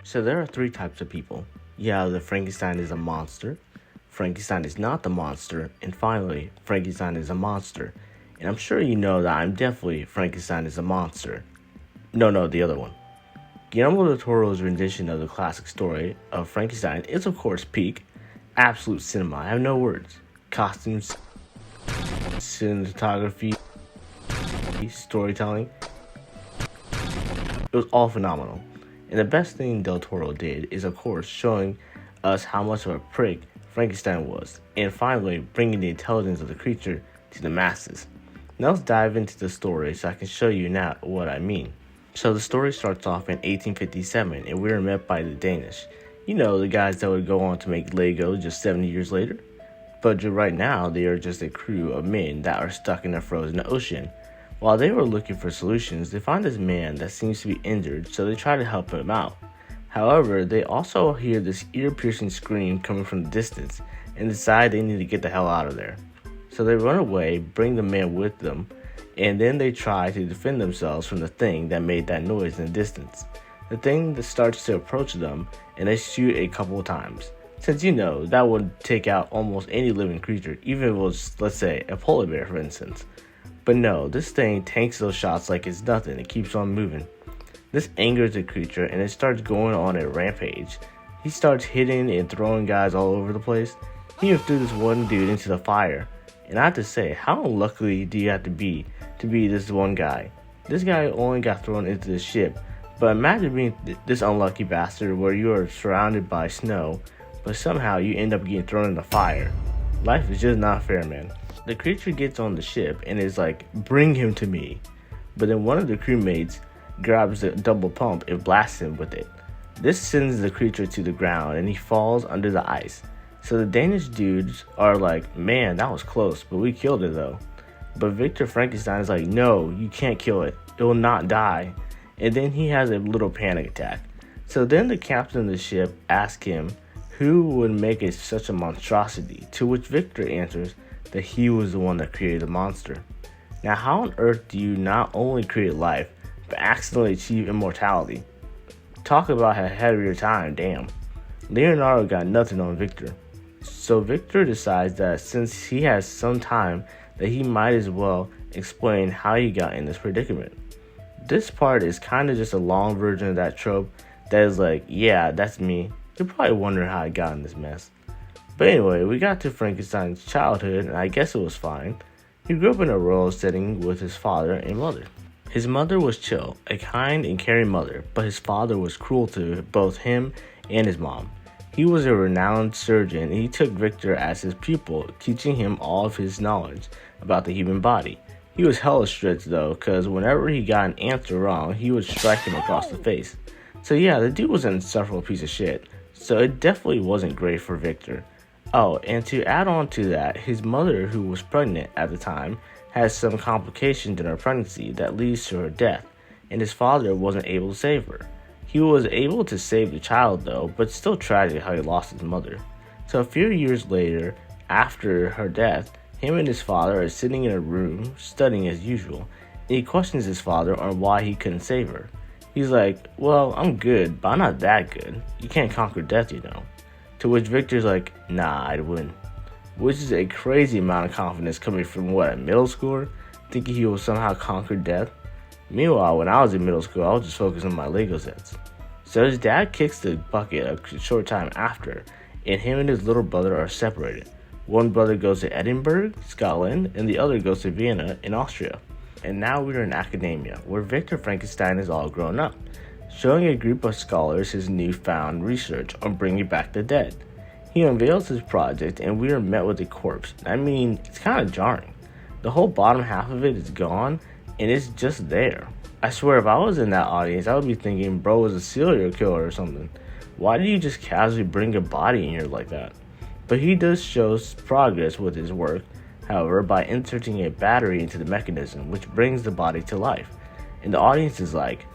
So there are three types of people. Yeah, the Frankenstein is a monster, Frankenstein is not the monster, and finally, Frankenstein is a monster. And I'm sure you know that I'm definitely Frankenstein is a monster. No, the other one. Guillermo del Toro's rendition of the classic story of Frankenstein is of course peak, absolute cinema. I have no words. Costumes, cinematography, storytelling. It was all phenomenal. And the best thing Del Toro did is, of course, showing us how much of a prick Frankenstein was, and finally bringing the intelligence of the creature to the masses. Now let's dive into the story so I can show you now what I mean. So the story starts off in 1857, and we are met by the Danish. You know, the guys that would go on to make Lego just 70 years later. But right now, they are just a crew of men that are stuck in a frozen ocean. While they were looking for solutions, they find this man that seems to be injured, so they try to help him out. However, they also hear this ear-piercing scream coming from the distance and decide they need to get the hell out of there. So they run away, bring the man with them, and then they try to defend themselves from the thing that made that noise in the distance. The thing that starts to approach them, and they shoot a couple of times. Since you know, that would take out almost any living creature, even if it was, let's say, a polar bear for instance. But no, this thing tanks those shots like it's nothing. It keeps on moving. This angers the creature and it starts going on a rampage. He starts hitting and throwing guys all over the place. He even threw this one dude into the fire. And I have to say, how unlucky do you have to be this one guy? This guy only got thrown into the ship. But imagine being this unlucky bastard where you are surrounded by snow, but somehow you end up getting thrown in the fire. Life is just not fair, man. The creature gets on the ship and is like, bring him to me. But then one of the crewmates grabs the double pump and blasts him with it. This sends the creature to the ground and he falls under the ice. So the Danish dudes are like, man, that was close, but we killed it though. But Victor Frankenstein is like, no, you can't kill it. It will not die. And then he has a little panic attack. So then the captain of the ship asks him who would make it such a monstrosity, to which Victor answers that he was the one that created the monster. Now, how on earth do you not only create life, but accidentally achieve immortality? Talk about ahead of your time, damn. Leonardo got nothing on Victor. So Victor decides that since he has some time, that he might as well explain how he got in this predicament. This part is kind of just a long version of that trope that is like, yeah, that's me. You're probably wondering how I got in this mess. But anyway, we got to Frankenstein's childhood, and I guess it was fine. He grew up in a rural setting with his father and mother. His mother was chill, a kind and caring mother, but his father was cruel to both him and his mom. He was a renowned surgeon, and he took Victor as his pupil, teaching him all of his knowledge about the human body. He was hella strict though, cause whenever he got an answer wrong, he would strike him across the face. So yeah, the dude was an insufferable piece of shit. So it definitely wasn't great for Victor. Oh, and to add on to that, his mother, who was pregnant at the time, has some complications in her pregnancy that leads to her death, and his father wasn't able to save her. He was able to save the child though, but still tragic how he lost his mother. So a few years later, after her death, him and his father are sitting in a room, studying as usual, and he questions his father on why he couldn't save her. He's like, well, I'm good, but I'm not that good. You can't conquer death, you know. To which Victor's like, nah, I'd win. Which is a crazy amount of confidence coming from a middle schooler, thinking he will somehow conquer death. Meanwhile, when I was in middle school, I was just focused on my Lego sets. So his dad kicks the bucket a short time after, and him and his little brother are separated. One brother goes to Edinburgh, Scotland, and the other goes to Vienna in Austria. And now we're in academia, where Victor Frankenstein is all grown up, showing a group of scholars his newfound research on bringing back the dead. He unveils his project, and we are met with a corpse. I mean, it's kind of jarring. The whole bottom half of it is gone, and it's just there. I swear, if I was in that audience, I would be thinking, bro was a serial killer or something. Why do you just casually bring a body in here like that? But he does show progress with his work, however, by inserting a battery into the mechanism, which brings the body to life. And the audience is like,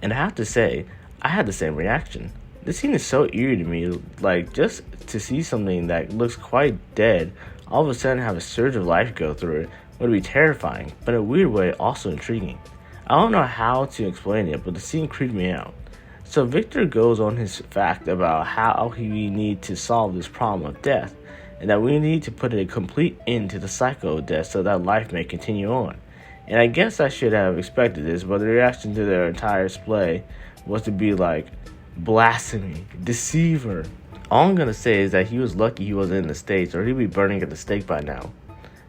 and I have to say, I had the same reaction. This scene is so eerie to me, like just to see something that looks quite dead, all of a sudden have a surge of life go through it, would be terrifying, but in a weird way also intriguing. I don't know how to explain it, but the scene creeped me out. So Victor goes on his fact about how we need to solve this problem of death, and that we need to put a complete end to the cycle of death so that life may continue on. And I guess I should have expected this, but the reaction to their entire display was to be like, blasphemy, deceiver. All I'm gonna say is that he was lucky he wasn't in the States, or he'd be burning at the stake by now.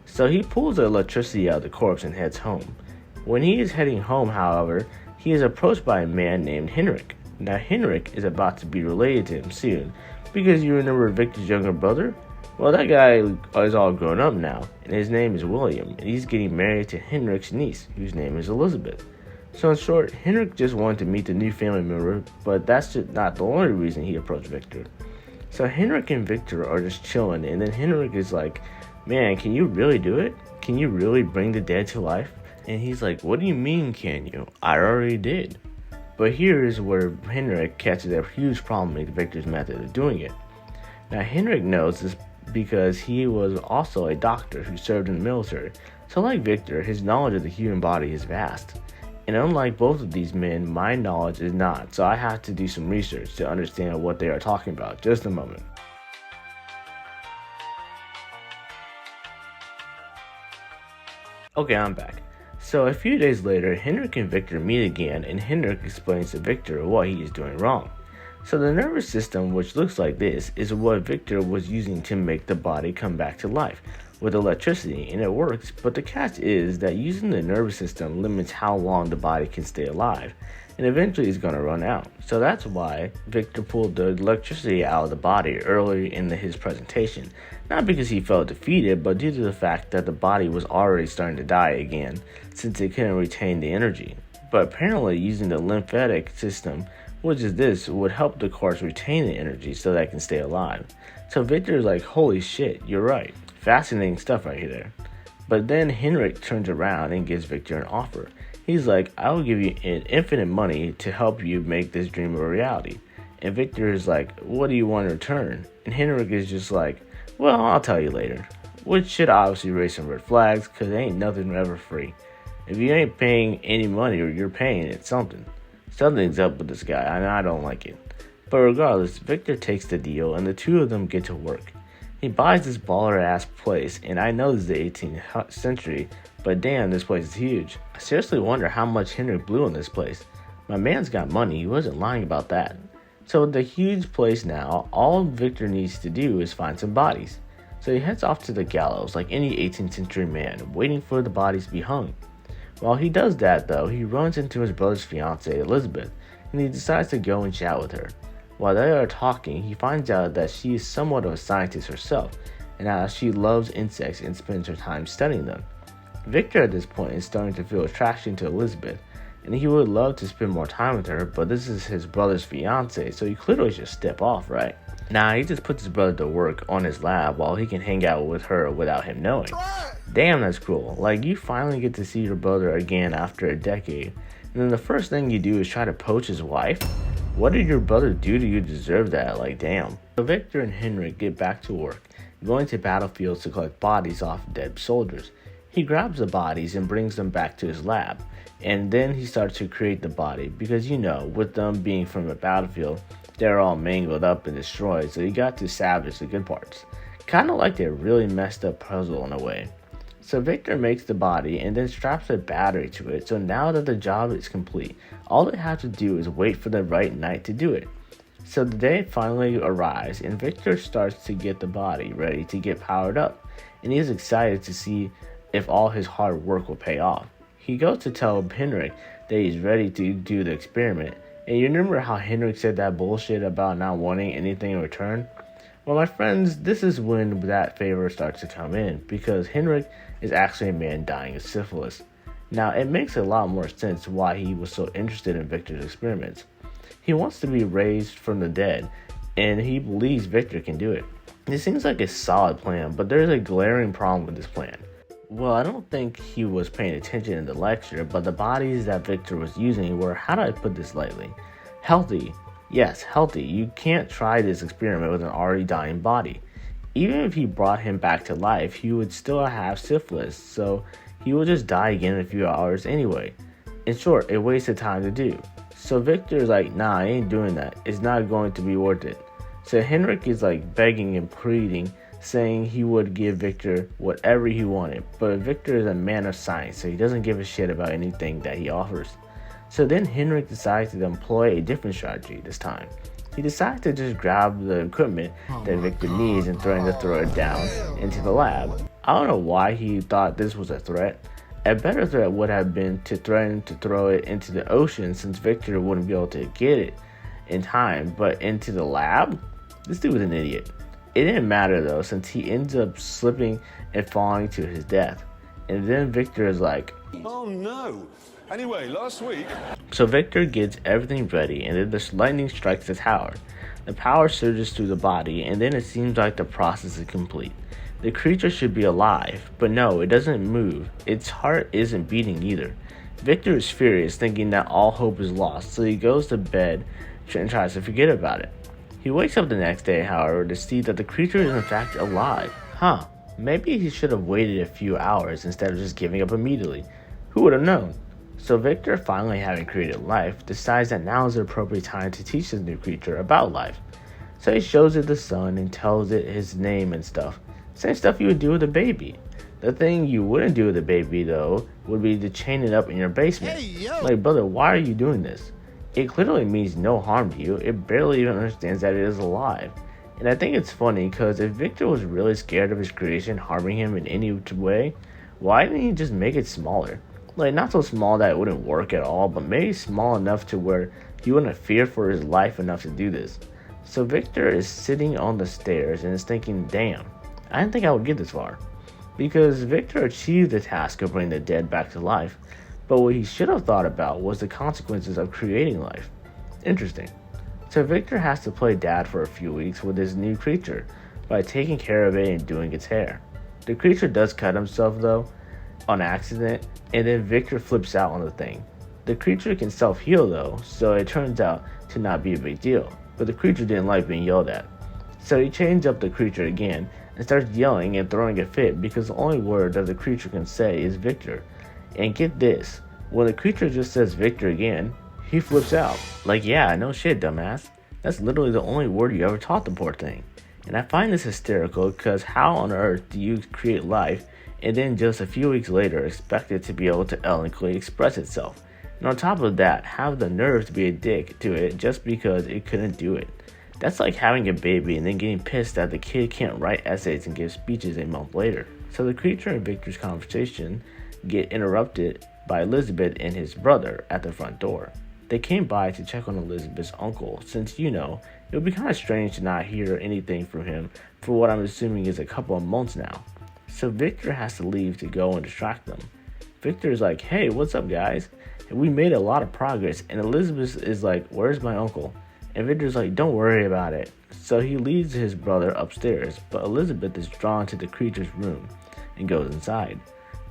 So he pulls the electricity out of the corpse and heads home. When he is heading home, however, he is approached by a man named Henrik. Now Henrik is about to be related to him soon, because you remember Victor's younger brother? Well, that guy is all grown up now, and his name is William, and he's getting married to Henrik's niece, whose name is Elizabeth. So in short, Henrik just wanted to meet the new family member, but that's just not the only reason he approached Victor. So Henrik and Victor are just chilling, and then Henrik is like, man, can you really do it? Can you really bring the dead to life? And he's like, what do you mean, can you? I already did. But here is where Henrik catches a huge problem with Victor's method of doing it. Now Henrik knows this because he was also a doctor who served in the military. So like Victor, his knowledge of the human body is vast. And unlike both of these men, my knowledge is not, so I have to do some research to understand what they are talking about. Just a moment. Okay, I'm back. So a few days later, Henrik and Victor meet again, and Henrik explains to Victor what he is doing wrong. So the nervous system, which looks like this, is what Victor was using to make the body come back to life with electricity, and it works, but the catch is that using the nervous system limits how long the body can stay alive, and eventually it's going to run out. So that's why Victor pulled the electricity out of the body early in his presentation, not because he felt defeated, but due to the fact that the body was already starting to die again, since it couldn't retain the energy. But apparently using the lymphatic system, which is this, would help the corpse retain the energy so that it can stay alive. So Victor is like, holy shit, you're right. Fascinating stuff right here. But then Henrik turns around and gives Victor an offer. He's like, I will give you infinite money to help you make this dream a reality. And Victor is like, what do you want in return? And Henrik is just like, well, I'll tell you later. Which should obviously raise some red flags, because ain't nothing ever free. If you ain't paying any money or you're paying it, something's up with this guy, and I don't like it. But regardless, Victor takes the deal, and the two of them get to work. He buys this baller-ass place, and I know this is the 18th century, but damn, this place is huge. I seriously wonder how much Henrik blew in this place. My man's got money, he wasn't lying about that. So with the huge place now, all Victor needs to do is find some bodies. So he heads off to the gallows like any 18th century man, waiting for the bodies to be hung. While he does that though, he runs into his brother's fiancée, Elizabeth, and he decides to go and chat with her. While they are talking, he finds out that she is somewhat of a scientist herself, and how she loves insects and spends her time studying them. Victor at this point is starting to feel attraction to Elizabeth, and he would love to spend more time with her, but this is his brother's fiancée, so he clearly should step off, right? Nah, he just puts his brother to work on his lab while he can hang out with her without him knowing. Damn, that's cool. Like, you finally get to see your brother again after a decade, and then the first thing you do is try to poach his wife? What did your brother do to you to deserve that? Like, damn. So Victor and Henrik get back to work, going to battlefields to collect bodies off of dead soldiers. He grabs the bodies and brings them back to his lab, and then he starts to create the body, because with them being from a battlefield, they're all mangled up and destroyed, so you got to salvage the good parts. Kinda like a really messed up puzzle in a way. So Victor makes the body and then straps a battery to it, so now that the job is complete, all they have to do is wait for the right night to do it. So the day finally arrives, and Victor starts to get the body ready to get powered up, and he is excited to see if all his hard work will pay off. He goes to tell Henrik that he's ready to do the experiment, and you remember how Henrik said that bullshit about not wanting anything in return? Well, my friends, this is when that favor starts to come in, because Henrik is actually a man dying of syphilis. Now, it makes a lot more sense why he was so interested in Victor's experiments. He wants to be raised from the dead, and he believes Victor can do it. It seems like a solid plan, but there's a glaring problem with this plan. Well, I don't think he was paying attention in the lecture, but the bodies that Victor was using were, how do I put this lightly, healthy. Yes, healthy. You can't try this experiment with an already dying body. Even if he brought him back to life, he would still have syphilis, so he would just die again in a few hours anyway. In short, a waste of time to do. So Victor is like, nah, I ain't doing that. It's not going to be worth it. So Henrik is like begging and pleading, saying he would give Victor whatever he wanted. But Victor is a man of science, so he doesn't give a shit about anything that he offers. So then Henrik decides to employ a different strategy this time. He decides to just grab the equipment that Victor needs and threaten to throw it down into the lab. I don't know why he thought this was a threat. A better threat would have been to threaten to throw it into the ocean, since Victor wouldn't be able to get it in time, but into the lab? This dude was an idiot. It didn't matter though, since he ends up slipping and falling to his death. And then Victor is like, oh no. Anyway, last week... So Victor gets everything ready, and then the lightning strikes the tower. The power surges through the body, and then it seems like the process is complete. The creature should be alive, but no, it doesn't move. Its heart isn't beating either. Victor is furious, thinking that all hope is lost, so he goes to bed and tries to forget about it. He wakes up the next day, however, to see that the creature is in fact alive. Maybe he should have waited a few hours instead of just giving up immediately. Who would have known? So Victor, finally having created life, decides that now is the appropriate time to teach this new creature about life. So he shows it the sun and tells it his name and stuff. Same stuff you would do with a baby. The thing you wouldn't do with a baby, though, would be to chain it up in your basement. Like, brother, why are you doing this? It clearly means no harm to you. It barely even understands that it is alive. And I think it's funny, because if Victor was really scared of his creation harming him in any way, why didn't he just make it smaller? Like, not so small that it wouldn't work at all, but maybe small enough to where he wouldn't fear for his life enough to do this. So Victor is sitting on the stairs and is thinking, damn, I didn't think I would get this far. Because Victor achieved the task of bringing the dead back to life, but what he should have thought about was the consequences of creating life. Interesting. So Victor has to play dad for a few weeks with his new creature by taking care of it and doing its hair. The creature does cut himself though, on accident, and then Victor flips out on the thing. The creature can self-heal though, so it turns out to not be a big deal, but the creature didn't like being yelled at. So he chains up the creature again and starts yelling and throwing a fit because the only word that the creature can say is Victor. And get this, when the creature just says Victor again, he flips out. Like, yeah, no shit, dumbass. That's literally the only word you ever taught the poor thing. And I find this hysterical because how on earth do you create life and then just a few weeks later expect it to be able to eloquently express itself? And on top of that, have the nerve to be a dick to it just because it couldn't do it. That's like having a baby and then getting pissed that the kid can't write essays and give speeches a month later. So the creature and Victor's conversation get interrupted by Elizabeth and his brother at the front door. They came by to check on Elizabeth's uncle, since, it would be kind of strange to not hear anything from him for what I'm assuming is a couple of months now. So Victor has to leave to go and distract them. Victor's like, hey, what's up, guys? And we made a lot of progress. And Elizabeth is like, where's my uncle? And Victor's like, don't worry about it. So he leads his brother upstairs, but Elizabeth is drawn to the creature's room and goes inside.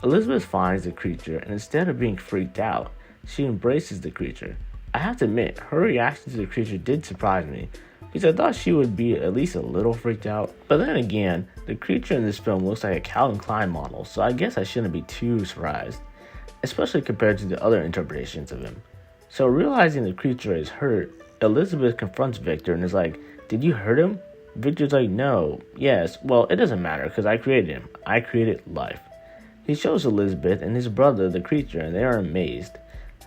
Elizabeth finds the creature, and instead of being freaked out, she embraces the creature. I have to admit, her reaction to the creature did surprise me, because I thought she would be at least a little freaked out. But then again, the creature in this film looks like a Calvin Klein model, so I guess I shouldn't be too surprised, especially compared to the other interpretations of him. So realizing the creature is hurt, Elizabeth confronts Victor and is like, did you hurt him? Victor's like, no, yes, well, it doesn't matter because I created him. I created life. He shows Elizabeth and his brother the creature and they are amazed.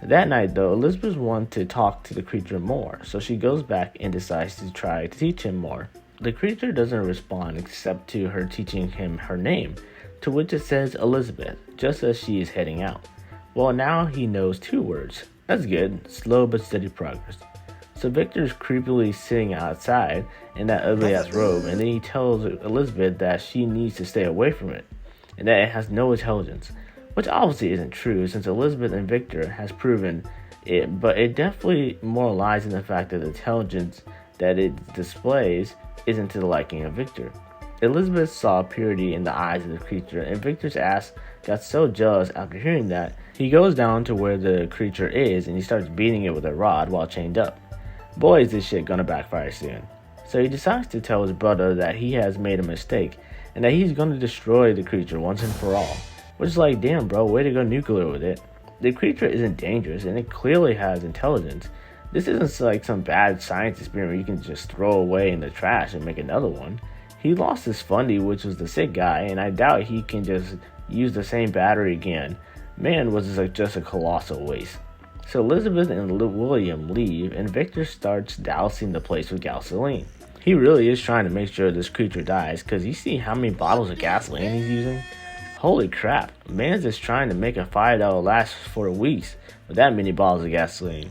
That night though, Elizabeth wants to talk to the creature more, so she goes back and decides to try to teach him more. The creature doesn't respond except to her teaching him her name, to which it says Elizabeth, just as she is heading out. Well, now he knows 2 words. That's good, slow but steady progress. So Victor's creepily sitting outside in that ugly ass robe, and then he tells Elizabeth that she needs to stay away from it, and that it has no intelligence, which obviously isn't true since Elizabeth and Victor has proven it, but it definitely more lies in the fact that the intelligence that it displays isn't to the liking of Victor. Elizabeth saw purity in the eyes of the creature, and Victor's ass got so jealous after hearing that, he goes down to where the creature is and he starts beating it with a rod while chained up. Boy, is this shit gonna backfire soon. So he decides to tell his brother that he has made a mistake and that he's gonna destroy the creature once and for all. Which is like, damn bro, way to go nuclear with it. The creature isn't dangerous and it clearly has intelligence. This isn't like some bad science experiment you can just throw away in the trash and make another one. He lost his Fundy, which was the sick guy, and I doubt he can just use the same battery again. Man was just a colossal waste. So Elizabeth and William leave, and Victor starts dousing the place with gasoline. He really is trying to make sure this creature dies, because you see how many bottles of gasoline he's using? Holy crap, man's just trying to make a fire that will last for weeks with that many bottles of gasoline.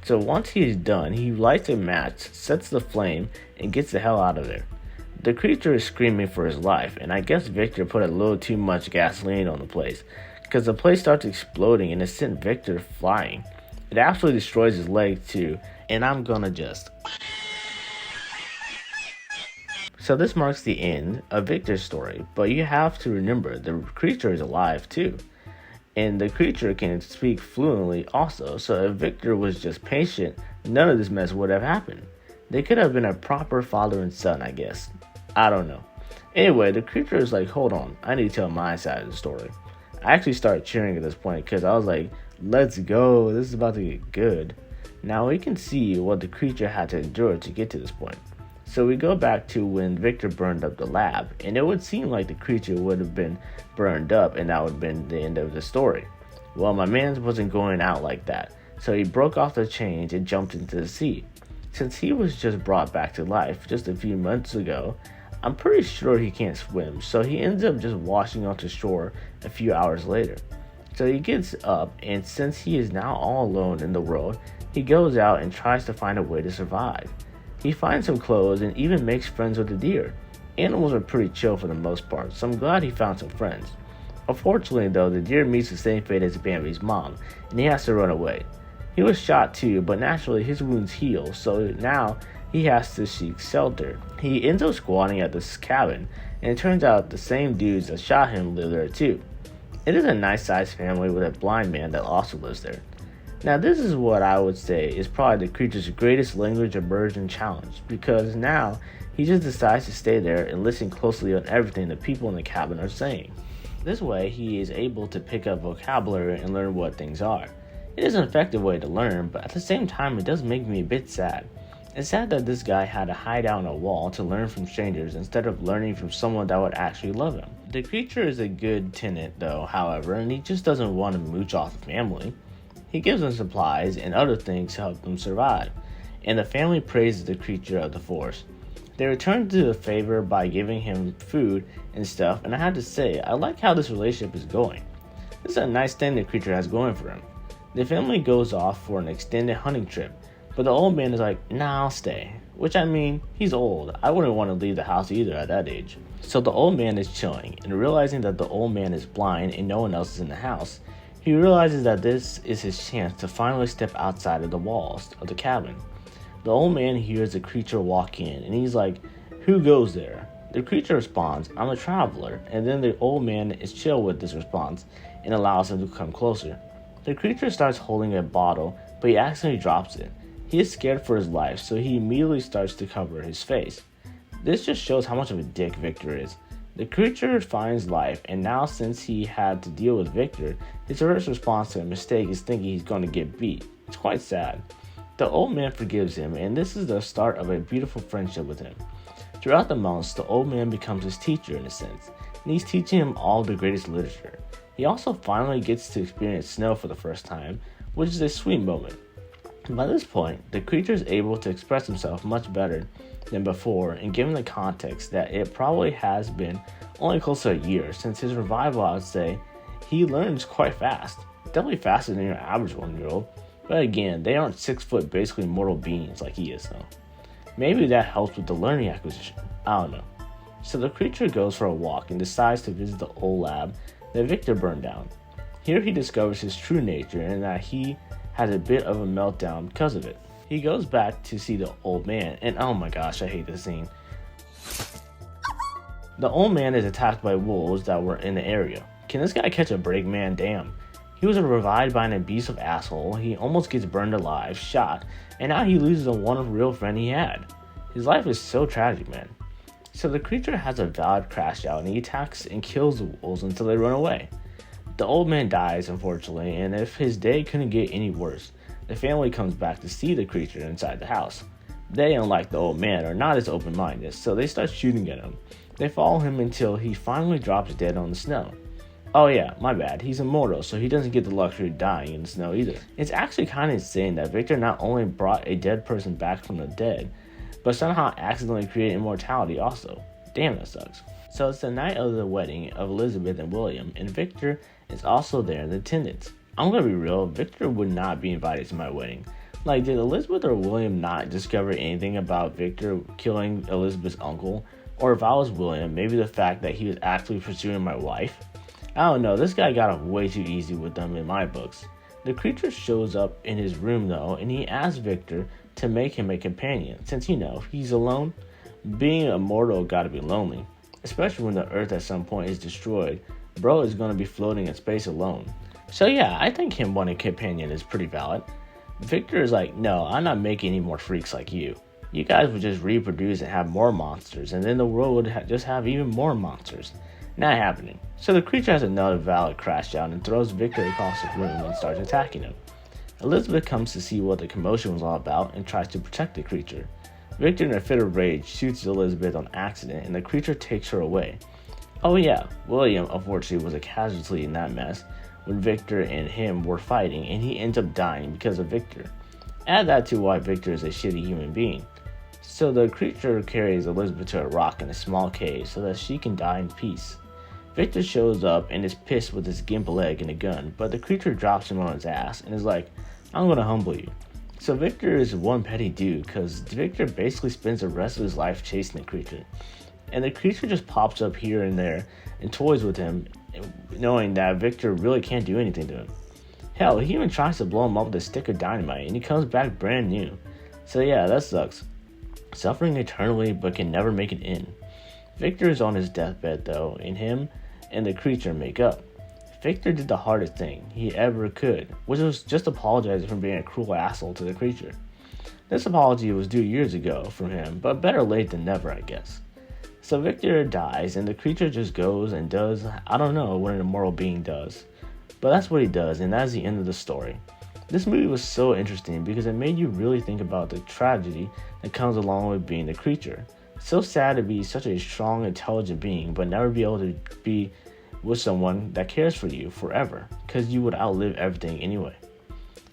So once he is done, he lights a match, sets the flame, and gets the hell out of there. The creature is screaming for his life, and I guess Victor put a little too much gasoline on the place, because the place starts exploding and it sent Victor flying. It absolutely destroys his leg too, and I'm gonna just... So this marks the end of Victor's story, but you have to remember the creature is alive too. And the creature can speak fluently also, so if Victor was just patient, none of this mess would have happened. They could have been a proper father and son, I guess. I don't know. Anyway, the creature is like, hold on, I need to tell my side of the story. I actually started cheering at this point because I was like, let's go, this is about to get good. Now we can see what the creature had to endure to get to this point. So we go back to when Victor burned up the lab, and it would seem like the creature would have been burned up and that would have been the end of the story. Well, my man wasn't going out like that, so he broke off the chains and jumped into the sea. Since he was just brought back to life just a few months ago, I'm pretty sure he can't swim, so he ends up just washing onto shore a few hours later. So he gets up, and since he is now all alone in the world, he goes out and tries to find a way to survive. He finds some clothes and even makes friends with the deer. Animals are pretty chill for the most part, so I'm glad he found some friends. Unfortunately though, the deer meets the same fate as Bambi's mom, and he has to run away. He was shot too, but naturally his wounds heal, so now he has to seek shelter. He ends up squatting at this cabin, and it turns out the same dudes that shot him live there too. It is a nice sized family with a blind man that also lives there. Now this is what I would say is probably the creature's greatest language immersion challenge, because now he just decides to stay there and listen closely on everything the people in the cabin are saying. This way he is able to pick up vocabulary and learn what things are. It is an effective way to learn, but at the same time it does make me a bit sad. It's sad that this guy had to hide out on a wall to learn from strangers instead of learning from someone that would actually love him. The creature is a good tenant though, however, and he just doesn't want to mooch off the family. He gives them supplies and other things to help them survive, and the family praises the creature of the forest. They return to the favor by giving him food and stuff, and I have to say, I like how this relationship is going. This is a nice thing the creature has going for him. The family goes off for an extended hunting trip, but the old man is like, nah, I'll stay. Which, I mean, he's old. I wouldn't want to leave the house either at that age. So the old man is chilling, and realizing that the old man is blind and no one else is in the house, he realizes that this is his chance to finally step outside of the walls of the cabin. The old man hears the creature walk in, and he's like, who goes there? The creature responds, I'm a traveler, and then the old man is chill with this response and allows him to come closer. The creature starts holding a bottle, but he accidentally drops it. He is scared for his life, so he immediately starts to cover his face. This just shows how much of a dick Victor is. The creature finds life, and now since he had to deal with Victor, his first response to a mistake is thinking he's going to get beat. It's quite sad. The old man forgives him, and this is the start of a beautiful friendship with him. Throughout the months, the old man becomes his teacher in a sense, and he's teaching him all the greatest literature. He also finally gets to experience snow for the first time, which is a sweet moment. By this point, the creature is able to express himself much better than before, and given the context that it probably has been only close to a year since his revival, I would say he learns quite fast. Definitely faster than your average 1-year-old, but again, they aren't 6 foot basically mortal beings like he is though. Maybe that helps with the learning acquisition, I don't know. So the creature goes for a walk and decides to visit the old lab that Victor burned down. Here he discovers his true nature and that he has a bit of a meltdown because of it. He goes back to see the old man, and oh my gosh, I hate this scene. The old man is attacked by wolves that were in the area. Can this guy catch a break, man? Damn. He was revived by an abusive asshole, he almost gets burned alive, shot, and now he loses the one real friend he had. His life is so tragic, man. So the creature has a valid crash out, and he attacks and kills the wolves until they run away. The old man dies, unfortunately, and if his day couldn't get any worse, the family comes back to see the creature inside the house. They, unlike the old man, are not as open-minded, so they start shooting at him. They follow him until he finally drops dead on the snow. Oh yeah, my bad, he's immortal, so he doesn't get the luxury of dying in the snow either. It's actually kind of insane that Victor not only brought a dead person back from the dead, but somehow accidentally created immortality also. Damn, that sucks. So it's the night of the wedding of Elizabeth and William, and Victor is also there in attendance. I'm gonna be real, Victor would not be invited to my wedding. Like, did Elizabeth or William not discover anything about Victor killing Elizabeth's uncle? Or if I was William, maybe the fact that he was actually pursuing my wife? I don't know, this guy got off way too easy with them in my books. The creature shows up in his room though, and he asks Victor to make him a companion, since he's alone. Being immortal gotta be lonely, especially when the earth at some point is destroyed. Bro is gonna be floating in space alone. So yeah, I think him wanting a companion is pretty valid. Victor is like, no, I'm not making any more freaks like you. You guys would just reproduce and have more monsters, and then the world would just have even more monsters. Not happening. So the creature has another valid crash out and throws Victor across the room and starts attacking him. Elizabeth comes to see what the commotion was all about and tries to protect the creature. Victor, in a fit of rage, shoots Elizabeth on accident and the creature takes her away. Oh yeah, William unfortunately was a casualty in that mess when Victor and him were fighting, and he ends up dying because of Victor. Add that to why Victor is a shitty human being. So the creature carries Elizabeth to a rock in a small cave so that she can die in peace. Victor shows up and is pissed with his gimp leg and a gun, but the creature drops him on his ass and is like, I'm gonna humble you. So Victor is one petty dude, cause Victor basically spends the rest of his life chasing the creature. And the creature just pops up here and there and toys with him, knowing that Victor really can't do anything to him. Hell, he even tries to blow him up with a stick of dynamite and he comes back brand new. So yeah, that sucks. Suffering eternally but can never make it in. Victor is on his deathbed though, and him and the creature make up. Victor did the hardest thing he ever could, which was just apologizing for being a cruel asshole to the creature. This apology was due years ago from him, but better late than never, I guess. So Victor dies, and the creature just goes and does, I don't know what an immortal being does. But that's what he does, and that's the end of the story. This movie was so interesting because it made you really think about the tragedy that comes along with being the creature. So sad to be such a strong, intelligent being, but never be able to be with someone that cares for you forever, because you would outlive everything anyway.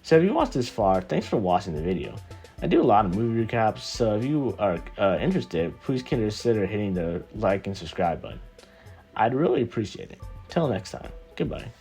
So if you watched this far, thanks for watching the video. I do a lot of movie recaps, so if you are interested, please consider hitting the like and subscribe button. I'd really appreciate it. Till next time, goodbye.